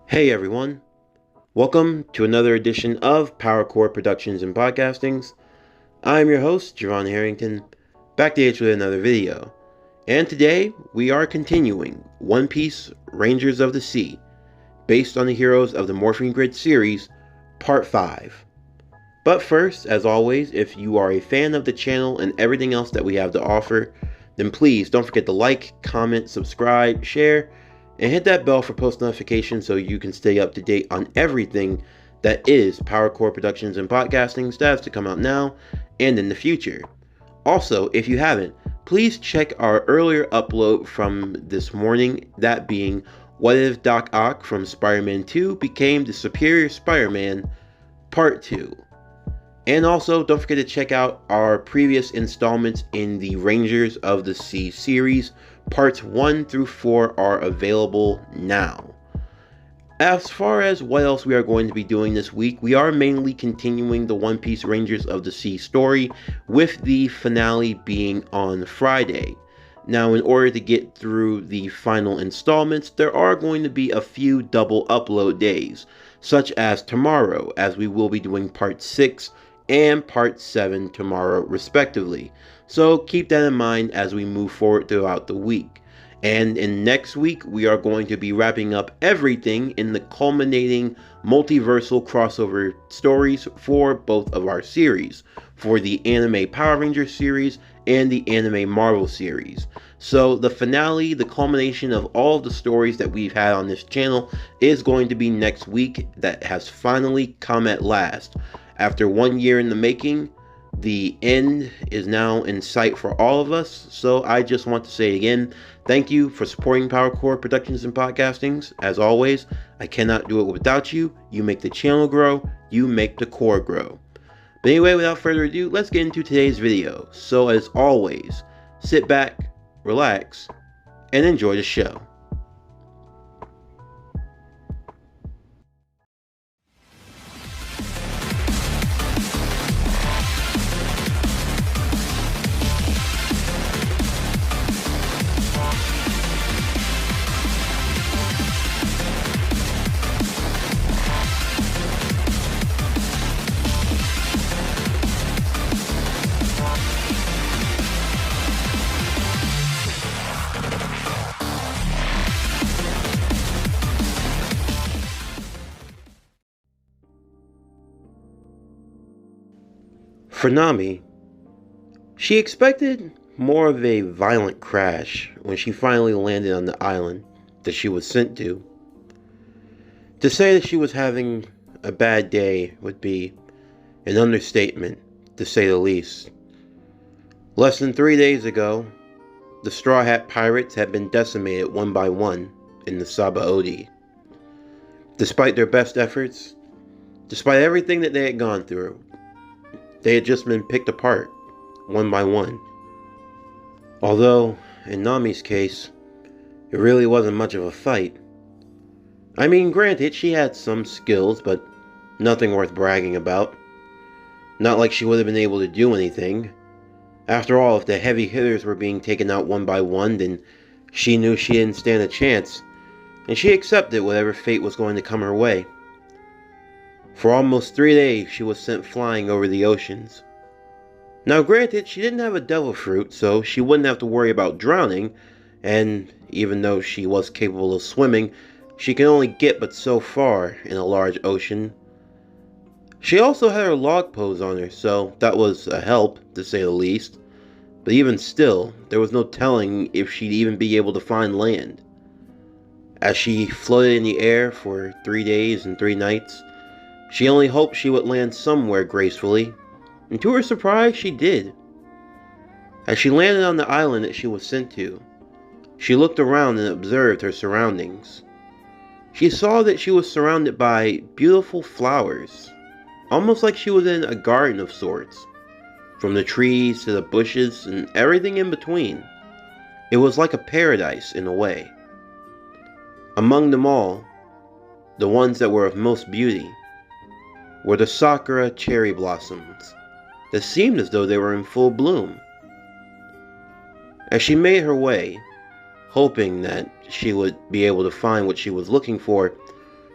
Hey everyone, welcome to another edition of PowerCore Productions and Podcastings. I'm your host, Javon Harrington, back to you with another video. And today, we are continuing One Piece Rangers of the Sea, based on the heroes of the Morphing Grid series, Part 5. But first, as always, if you are a fan of the channel and everything else that we have to offer, then please don't forget to like, comment, subscribe, share, and hit that bell for post notifications so you can stay up to date on everything that is PowerCore Productions and Podcasting that has to come out now and in the future. Also, if you haven't, please check our earlier upload from this morning, that being What If Doc Ock from Spider-Man 2 became the Superior Spider-Man Part 2. And also, don't forget to check out our previous installments in the Rangers of the Sea series. Parts 1 through 4 are available now. As far as what else we are going to be doing this week, we are mainly continuing the One Piece Rangers of the Sea story, with the finale being on Friday. Now, in order to get through the final installments, there are going to be a few double upload days, such as tomorrow, as we will be doing Part 6 and Part 7 tomorrow respectively. So keep that in mind as we move forward throughout the week. And in next week, we are going to be wrapping up everything in the culminating multiversal crossover stories for both of our series, for the anime Power Rangers series and the anime Marvel series. So the finale, the culmination of all of the stories that we've had on this channel is going to be next week. That has finally come at last. After 1 year in the making, the end is now in sight for all of us. So I just want to say again, thank you for supporting PowerCore Productions and Podcastings. As always, I cannot do it without you. You make the channel grow, you make the core grow. But anyway, without further ado, let's get into today's video. So as always, sit back, relax, and enjoy the show. For Nami, she expected more of a violent crash when she finally landed on the island that she was sent to. To say that she was having a bad day would be an understatement, to say the least. Less than 3 days ago, the Straw Hat Pirates had been decimated one by one in the Sabaody. Despite their best efforts, despite everything that they had gone through, they had just been picked apart, one by one. Although, in Nami's case, it really wasn't much of a fight. I mean, granted, she had some skills, but nothing worth bragging about. Not like she would have been able to do anything. After all, if the heavy hitters were being taken out one by one, then she knew she didn't stand a chance, and she accepted whatever fate was going to come her way. For almost 3 days, she was sent flying over the oceans. Now granted, she didn't have a devil fruit, so she wouldn't have to worry about drowning, and even though she was capable of swimming, she could only get but so far in a large ocean. She also had her log pose on her, so that was a help, to say the least. But even still, there was no telling if she'd even be able to find land. As she floated in the air for 3 days and 3 nights, she only hoped she would land somewhere gracefully, and to her surprise, she did. As she landed on the island that she was sent to, she looked around and observed her surroundings. She saw that she was surrounded by beautiful flowers, almost like she was in a garden of sorts, from the trees to the bushes and everything in between. It was like a paradise in a way. Among them all, the ones that were of most beauty, were the sakura cherry blossoms that seemed as though they were in full bloom. As she made her way, hoping that she would be able to find what she was looking for,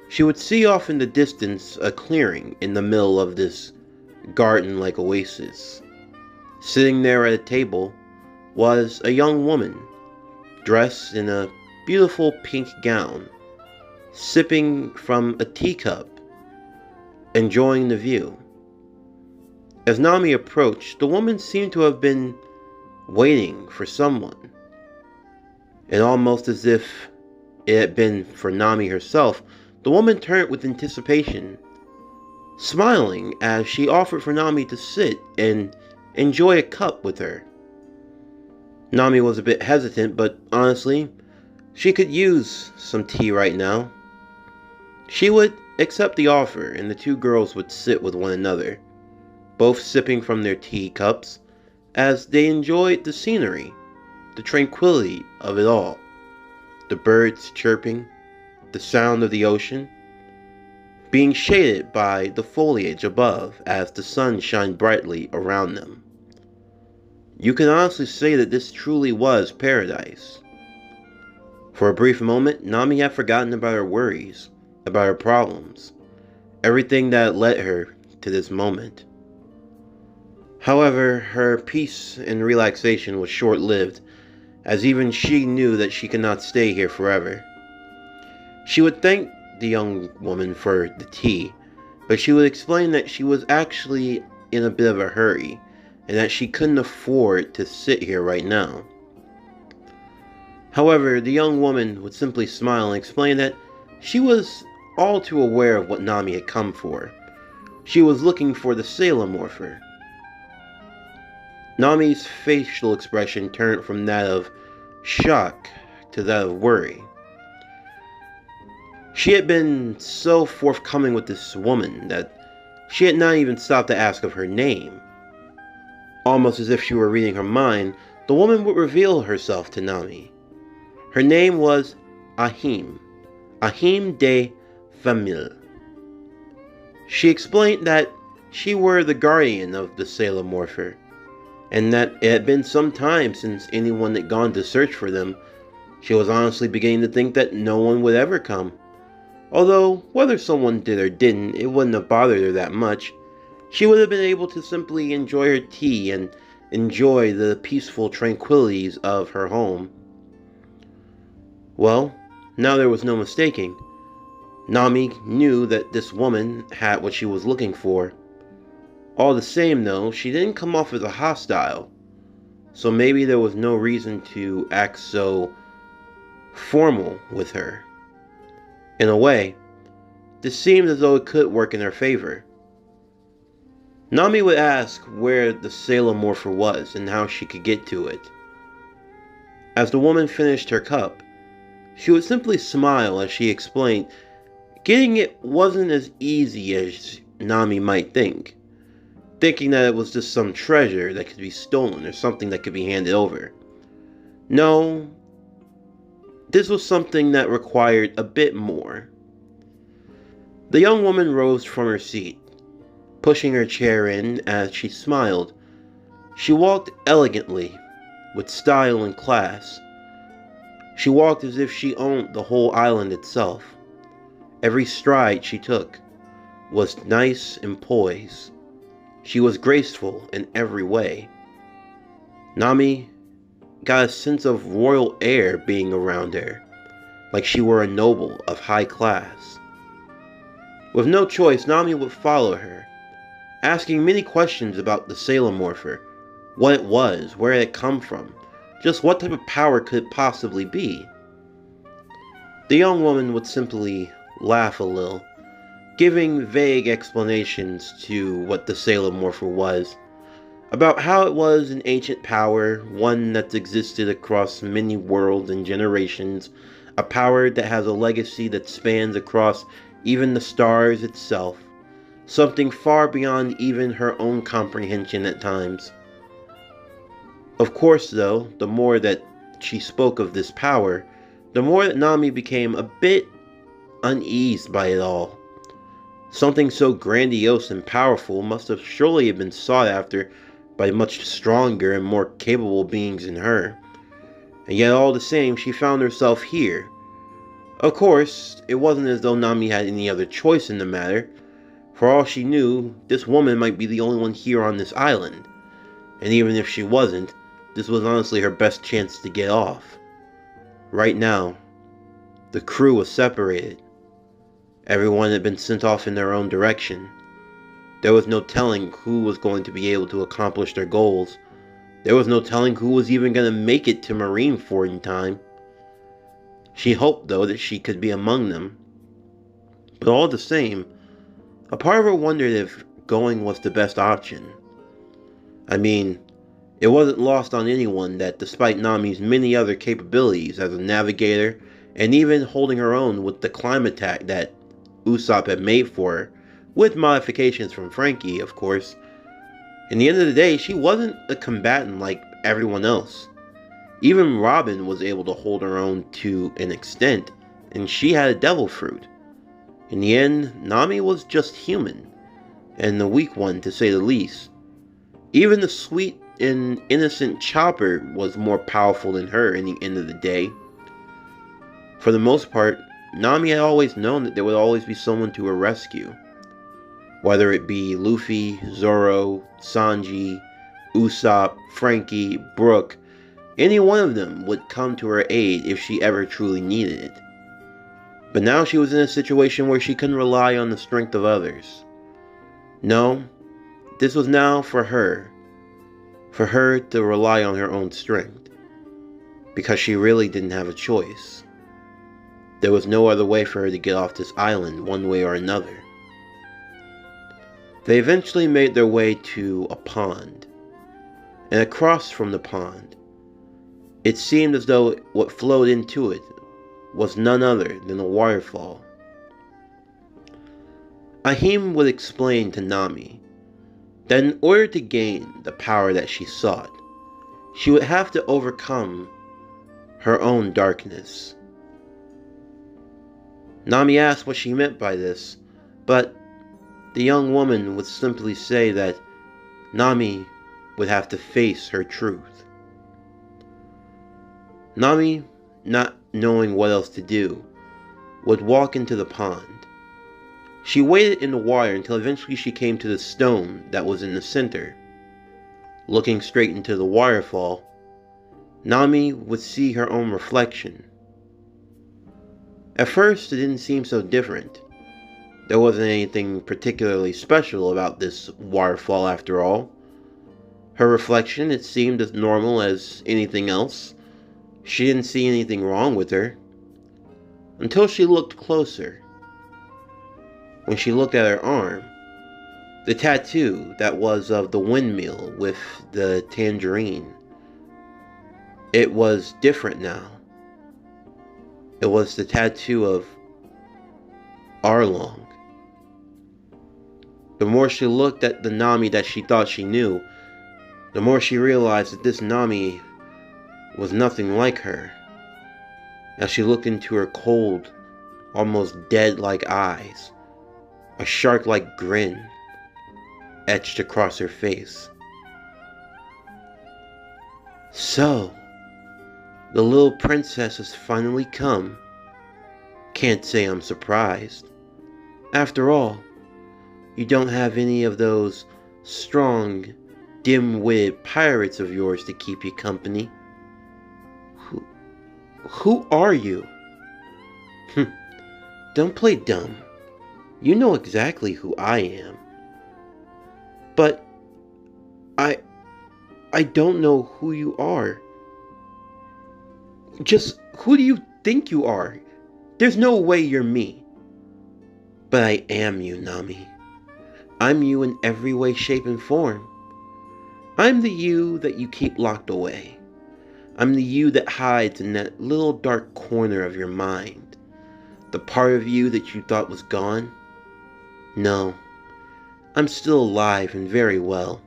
She would see off in the distance a clearing in the middle of this garden-like oasis. Sitting there at a table was a young woman, dressed in a beautiful pink gown, sipping from a teacup, enjoying the view. As Nami approached, the woman seemed to have been waiting for someone, and almost as if it had been for Nami herself, the woman turned with anticipation, smiling as she offered for Nami to sit and enjoy a cup with her. Nami was a bit hesitant, but honestly, she could use some tea right now. She would accept the offer, and the two girls would sit with one another, both sipping from their tea cups as they enjoyed the scenery, the tranquility of it all, the birds chirping, the sound of the ocean, being shaded by the foliage above as the sun shined brightly around them. You can honestly say that this truly was paradise. For a brief moment, Nami had forgotten about her worries, about her problems, everything that led her to this moment. However, her peace and relaxation was short-lived, as even she knew that she could not stay here forever. She would thank the young woman for the tea, but she would explain that she was actually in a bit of a hurry, and that she couldn't afford to sit here right now. However, the young woman would simply smile and explain that she was all too aware of what Nami had come for. She was looking for the Sailor-morpher. Nami's facial expression turned from that of shock to that of worry. She had been so forthcoming with this woman that she had not even stopped to ask of her name. Almost as if she were reading her mind, the woman would reveal herself to Nami. Her name was Ahim de Famille. She explained that she were the guardian of the Sailor-morpher, and that it had been some time since anyone had gone to search for them. She was honestly beginning to think that no one would ever come. Although, whether someone did or didn't, it wouldn't have bothered her that much. She would have been able to simply enjoy her tea and enjoy the peaceful tranquilities of her home. Well, now there was no mistaking. Nami knew that this woman had what she was looking for. All the same, though, she didn't come off as a hostile, so maybe there was no reason to act so formal with her. In a way, this seemed as though it could work in her favor. Nami would ask where the Sailor-morpher was and how she could get to it. As the woman finished her cup, she would simply smile as she explained, getting it wasn't as easy as Nami might think, thinking that it was just some treasure that could be stolen or something that could be handed over. No, this was something that required a bit more. The young woman rose from her seat, pushing her chair in as she smiled. She walked elegantly, with style and class. She walked as if she owned the whole island itself. Every stride she took was nice and poised. She was graceful in every way. Nami got a sense of royal air being around her, like she were a noble of high class. With no choice, Nami would follow her, asking many questions about the Sailor-morpher, what it was, where it had come from, just what type of power could it possibly be. The young woman would simply laugh a little, giving vague explanations to what the Sailor-morpher was, about how it was an ancient power, one that's existed across many worlds and generations, a power that has a legacy that spans across even the stars itself, something far beyond even her own comprehension at times. Of course, though, the more that she spoke of this power, the more that Nami became a bit uneased by it all. Something so grandiose and powerful must have surely been sought after by much stronger and more capable beings than her. And yet all the same, she found herself here, Of course, it wasn't as though Nami had any other choice in the matter. For all she knew, this woman might be the only one here on this island. And even if she wasn't, this was honestly her best chance to get off. Right now, the crew was separated. Everyone had been sent off in their own direction. There was no telling who was going to be able to accomplish their goals. There was no telling who was even going to make it to Marineford in time. She hoped, though, that she could be among them. But all the same, a part of her wondered if going was the best option. I mean, it wasn't lost on anyone that despite Nami's many other capabilities as a navigator, and even holding her own with the climb attack that Usopp had made for her, with modifications from Frankie, of course, in the end of the day, she wasn't a combatant like everyone else. Even Robin was able to hold her own to an extent, and she had a devil fruit. In the end, Nami was just human, and the weak one to say the least. Even the sweet and innocent Chopper was more powerful than her in the end of the day. For the most part, Nami had always known that there would always be someone to her rescue. Whether it be Luffy, Zoro, Sanji, Usopp, Frankie, Brook, any one of them would come to her aid if she ever truly needed it. But now she was in a situation where she couldn't rely on the strength of others. No, this was now for her to rely on her own strength, because she really didn't have a choice. There was no other way for her to get off this island one way or another. They eventually made their way to a pond, and across from the pond, it seemed as though what flowed into it was none other than a waterfall. Ahim would explain to Nami that in order to gain the power that she sought, she would have to overcome her own darkness. Nami asked what she meant by this, but the young woman would simply say that Nami would have to face her truth. Nami, not knowing what else to do, would walk into the pond. She waded in the water until eventually she came to the stone that was in the center. Looking straight into the waterfall, Nami would see her own reflection. At first, it didn't seem so different. There wasn't anything particularly special about this waterfall after all. Her reflection, it seemed as normal as anything else. She didn't see anything wrong with her. Until she looked closer. When she looked at her arm, the tattoo that was of the windmill with the tangerine, it was different now. It was the tattoo of Arlong. The more she looked at the Nami that she thought she knew, the more she realized that this Nami was nothing like her. As she looked into her cold, almost dead-like eyes, a shark-like grin etched across her face. So, the little princess has finally come. Can't say I'm surprised. After all, you don't have any of those strong, dim-witted pirates of yours to keep you company. Who are you? Don't play dumb. You know exactly who I am. But I don't know who you are. Just who do you think you are? There's no way you're me. But I am you, Nami. I'm you in every way, shape, and form. I'm the you that you keep locked away. I'm the you that hides in that little dark corner of your mind. The part of you that you thought was gone. No, I'm still alive and very well.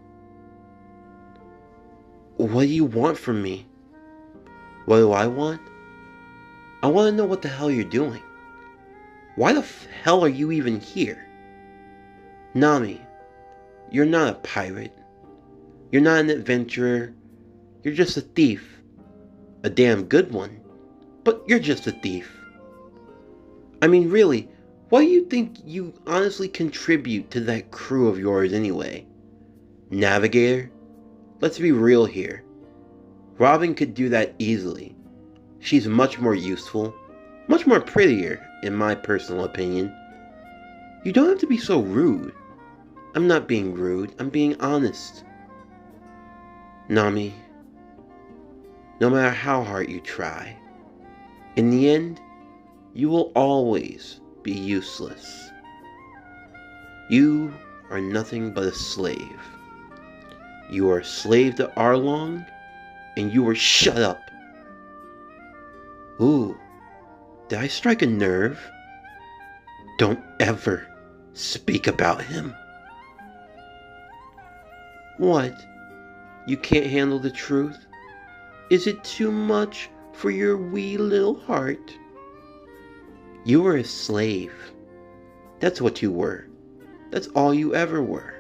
What do you want from me? What do I want? I want to know what the hell you're doing. Why the hell are you even here? Nami, you're not a pirate. You're not an adventurer. You're just a thief. A damn good one. But you're just a thief. I mean, really, what do you think you honestly contribute to that crew of yours anyway? Navigator? Let's be real here. Robin could do that easily. She's much more useful, much more prettier, in my personal opinion. You don't have to be so rude. I'm not being rude, I'm being honest. Nami, no matter how hard you try, in the end, you will always be useless. You are nothing but a slave. You are a slave to Arlong, and you are shut up. Ooh, did I strike a nerve? Don't ever speak about him. What? You can't handle the truth? Is it too much for your wee little heart? You were a slave. That's what you were. That's all you ever were.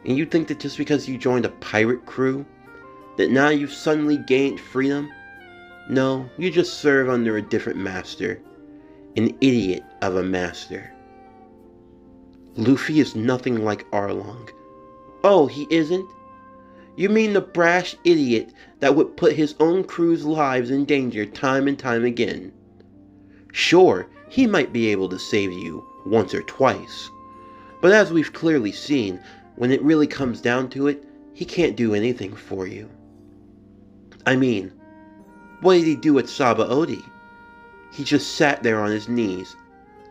And you think that just because you joined a pirate crew, that now you've suddenly gained freedom? No, you just serve under a different master. An idiot of a master. Luffy is nothing like Arlong. Oh, he isn't? You mean the brash idiot that would put his own crew's lives in danger time and time again? Sure, he might be able to save you once or twice, but as we've clearly seen, when it really comes down to it, he can't do anything for you. I mean, what did he do at Sabaody? He just sat there on his knees,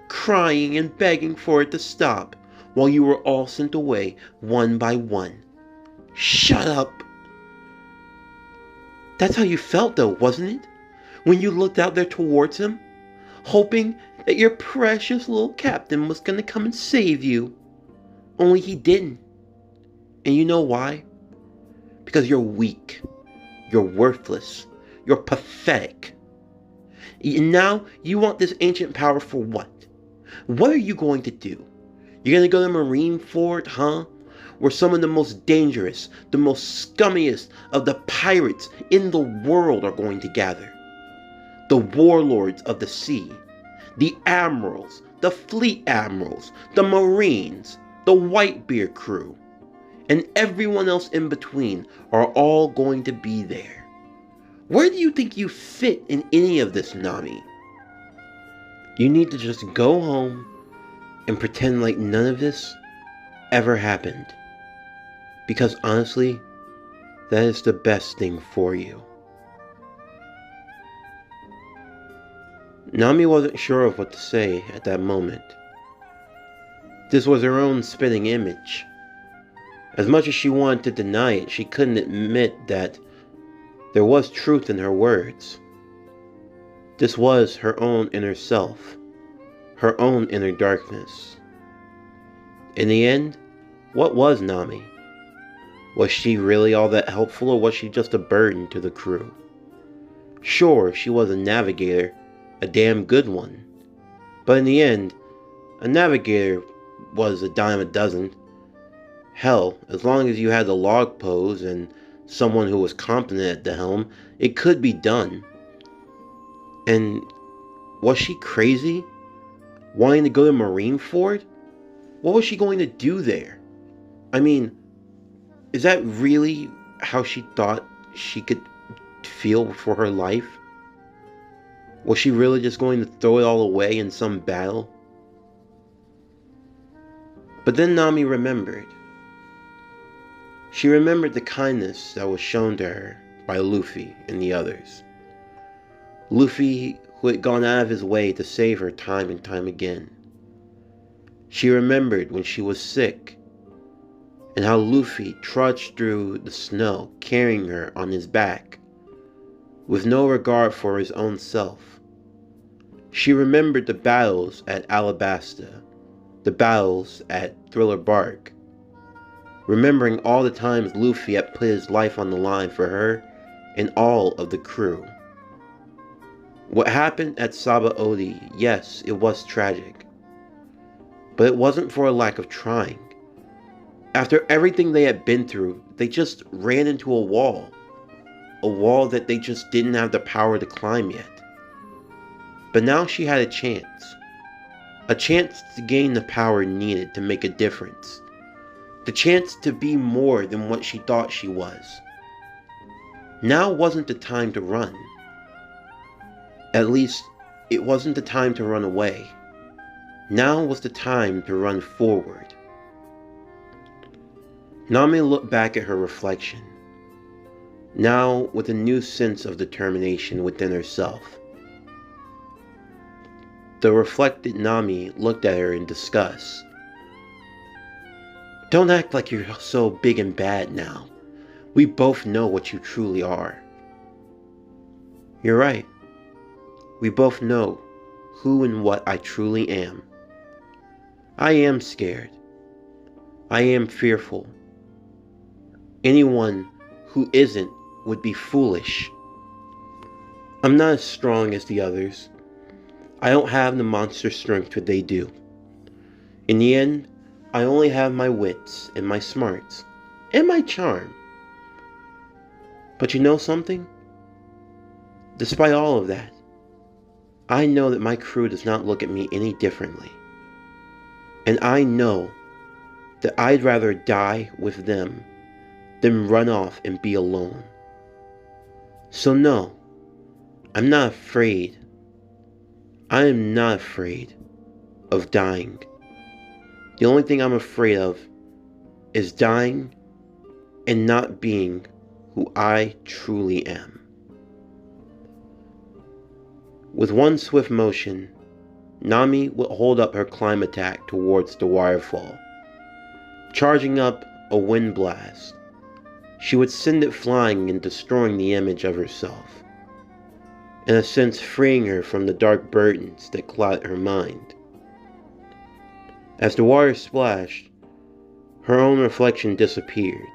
crying and begging for it to stop, while you were all sent away one by one. Shut up! That's how you felt though, wasn't it? When you looked out there towards him, hoping that your precious little captain was gonna come and save you. Only he didn't. And you know why? Because you're weak. You're worthless. You're pathetic. And now you want this ancient power for what? What are you going to do? You're gonna go to Marineford, huh? Where some of the most dangerous, the most scummiest of the pirates in the world are going to gather. The warlords of the sea, the admirals, the fleet admirals, the marines, the Whitebeard crew, and everyone else in between are all going to be there. Where do you think you fit in any of this, Nami? You need to just go home and pretend like none of this ever happened. Because honestly, that is the best thing for you. Nami wasn't sure of what to say at that moment. This was her own spitting image. As much as she wanted to deny it, she couldn't admit that there was truth in her words. This was her own inner self, her own inner darkness. In the end, what was Nami? Was she really all that helpful, or was she just a burden to the crew? Sure, she was a navigator, a damn good one. But in the end, a navigator was a dime a dozen. Hell, as long as you had the log pose and someone who was competent at the helm, it could be done. And was she crazy? Wanting to go to Marineford? What was she going to do there? I mean, is that really how she thought she could feel for her life? Was she really just going to throw it all away in some battle? But then Nami remembered. She remembered the kindness that was shown to her by Luffy and the others. Luffy, who had gone out of his way to save her time and time again. She remembered when she was sick, and how Luffy trudged through the snow carrying her on his back, with no regard for his own self. She remembered the battles at Alabasta, the battles at Thriller Bark, remembering all the times Luffy had put his life on the line for her and all of the crew. What happened at Sabaody, yes, it was tragic, but it wasn't for a lack of trying. After everything they had been through, they just ran into a wall that they just didn't have the power to climb yet. But now she had a chance to gain the power needed to make a difference, the chance to be more than what she thought she was. Now wasn't the time to run. At least, it wasn't the time to run away. Now was the time to run forward. Nami looked back at her reflection, now with a new sense of determination within herself. The reflected Nami looked at her in disgust. "Don't act like you're so big and bad now. We both know what you truly are." "You're right. We both know who and what I truly am. I am scared. I am fearful. Anyone who isn't would be foolish. I'm not as strong as the others. I don't have the monster strength that they do. In the end, I only have my wits and my smarts and my charm. But you know something? Despite all of that, I know that my crew does not look at me any differently. And I know that I'd rather die with them than run off and be alone. So no, I'm not afraid. I am not afraid of dying. The only thing I'm afraid of is dying and not being who I truly am." With one swift motion, Nami would hold up her climb attack towards the waterfall. Charging up a wind blast, she would send it flying and destroying the image of herself, in a sense freeing her from the dark burdens that clouded her mind. As the water splashed, her own reflection disappeared.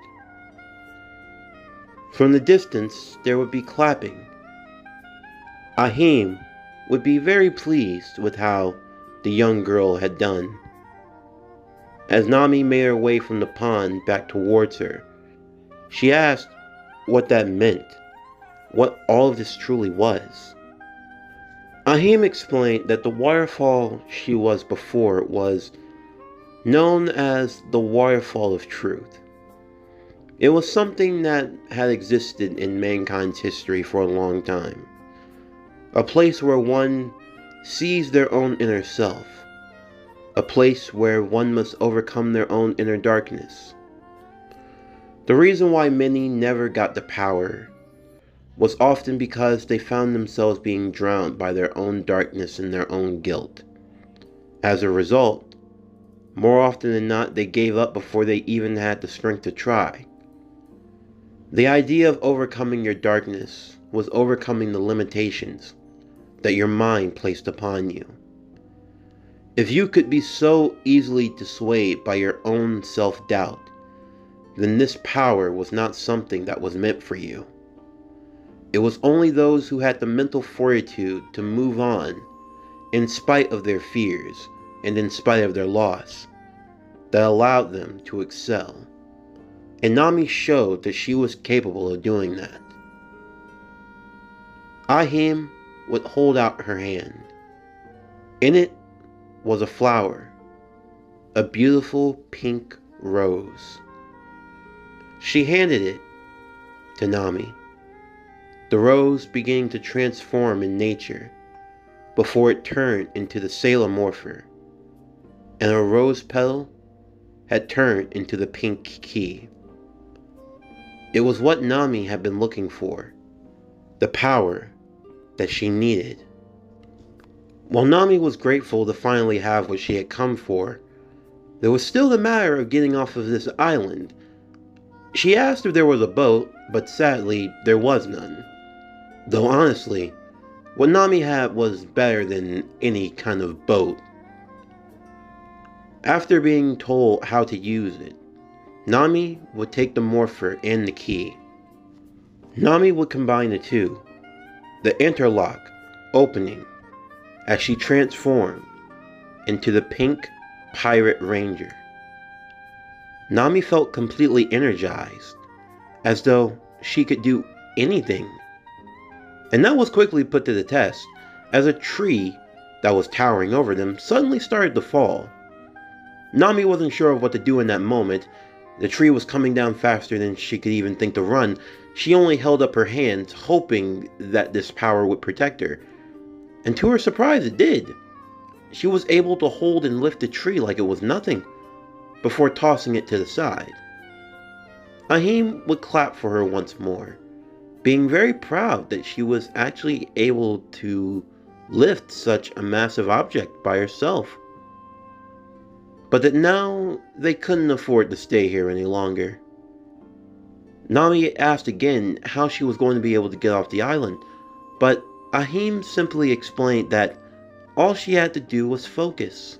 From the distance, there would be clapping. Ahim would be very pleased with how the young girl had done. As Nami made her way from the pond back towards her, she asked what that meant, what all of this truly was. Ahim explained that the waterfall she was before was known as the Waterfall of Truth. It was something that had existed in mankind's history for a long time. A place where one sees their own inner self. A place where one must overcome their own inner darkness. The reason why many never got the power was often because they found themselves being drowned by their own darkness and their own guilt. As a result, more often than not, they gave up before they even had the strength to try. The idea of overcoming your darkness was overcoming the limitations that your mind placed upon you. If you could be so easily dissuaded by your own self-doubt, then this power was not something that was meant for you. It was only those who had the mental fortitude to move on in spite of their fears and in spite of their loss that allowed them to excel. And Nami showed that she was capable of doing that. Ahim would hold out her hand. In it was a flower, a beautiful pink rose. She handed it to Nami, the rose beginning to transform in nature before it turned into the Sailor Morpher, and a rose petal had turned into the pink key. It was what Nami had been looking for, the power that she needed. While Nami was grateful to finally have what she had come for, there was still the matter of getting off of this island. She asked if there was a boat, but sadly, there was none. Though honestly, what Nami had was better than any kind of boat. After being told how to use it, Nami would take the morpher and the key. Nami would combine the two, the interlock opening as she transformed into the pink Pirate Ranger. Nami felt completely energized, as though she could do anything. And that was quickly put to the test, as a tree that was towering over them suddenly started to fall. Nami wasn't sure of what to do in that moment. The tree was coming down faster than she could even think to run. She only held up her hands, hoping that this power would protect her. And to her surprise, it did. She was able to hold and lift the tree like it was nothing, before tossing it to the side. Ahim would clap for her once more, being very proud that she was actually able to lift such a massive object by herself. But that now they couldn't afford to stay here any longer. Nami asked again how she was going to be able to get off the island, but Ahim simply explained that all she had to do was focus.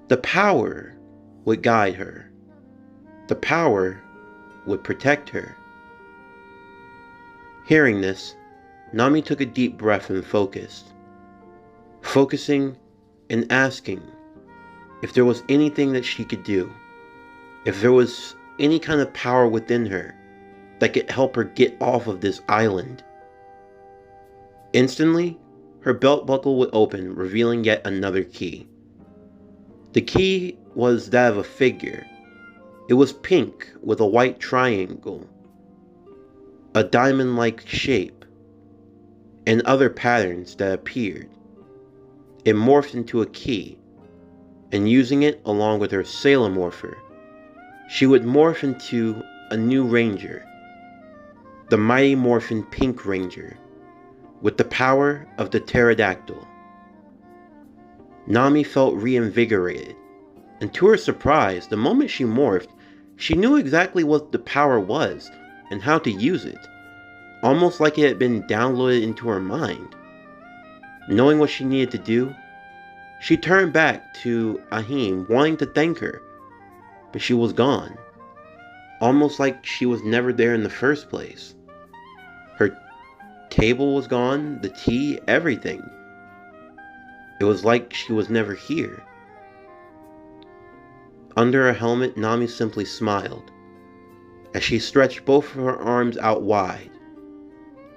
The power would guide her. The power would protect her. Hearing this, Nami took a deep breath and focused. Focusing and asking if there was anything that she could do, if there was any kind of power within her that could help her get off of this island. Instantly, her belt buckle would open, revealing yet another key. The key was that of a figure. It was pink with a white triangle, a diamond-like shape, and other patterns that appeared. It morphed into a key, and using it along with her Sailor Morpher, she would morph into a new ranger, the Mighty Morphin Pink Ranger, with the power of the pterodactyl. Nami felt reinvigorated, and to her surprise, the moment she morphed, she knew exactly what the power was and how to use it, almost like it had been downloaded into her mind. Knowing what she needed to do, she turned back to Ahim, wanting to thank her, but she was gone, almost like she was never there in the first place. Her table was gone, the tea, everything. It was like she was never here. Under her helmet, Nami simply smiled, as she stretched both of her arms out wide.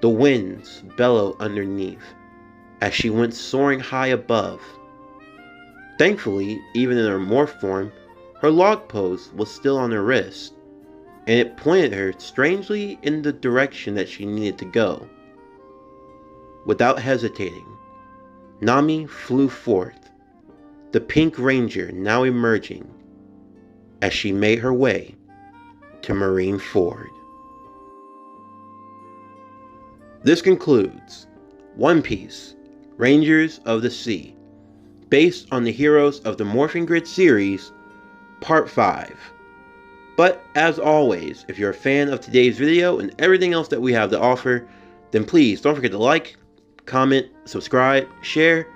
The winds bellowed underneath, as she went soaring high above. Thankfully, even in her morph form, her log pose was still on her wrist, and it pointed her strangely in the direction that she needed to go. Without hesitating, Nami flew forth, the Pink Ranger now emerging, as she made her way to Marine Ford. This concludes One Piece, Rangers of the Sea, based on the heroes of the Morphing Grid series, Part 5. But as always, if you're a fan of today's video and everything else that we have to offer, then please don't forget to like, comment, subscribe, share,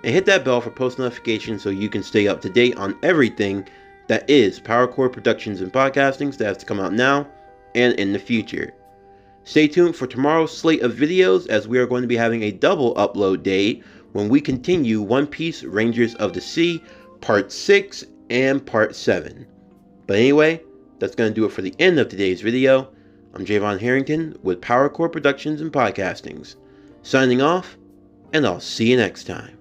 and hit that bell for post notifications so you can stay up to date on everything that is PowerCore Productions and Podcastings that has to come out now and in the future. Stay tuned for tomorrow's slate of videos, as we are going to be having a double upload day when we continue One Piece Rangers of the Sea Part 6 and Part 7. But anyway, that's going to do it for the end of today's video. I'm Javon Harrington with PowerCore Productions and Podcastings, signing off, and I'll see you next time.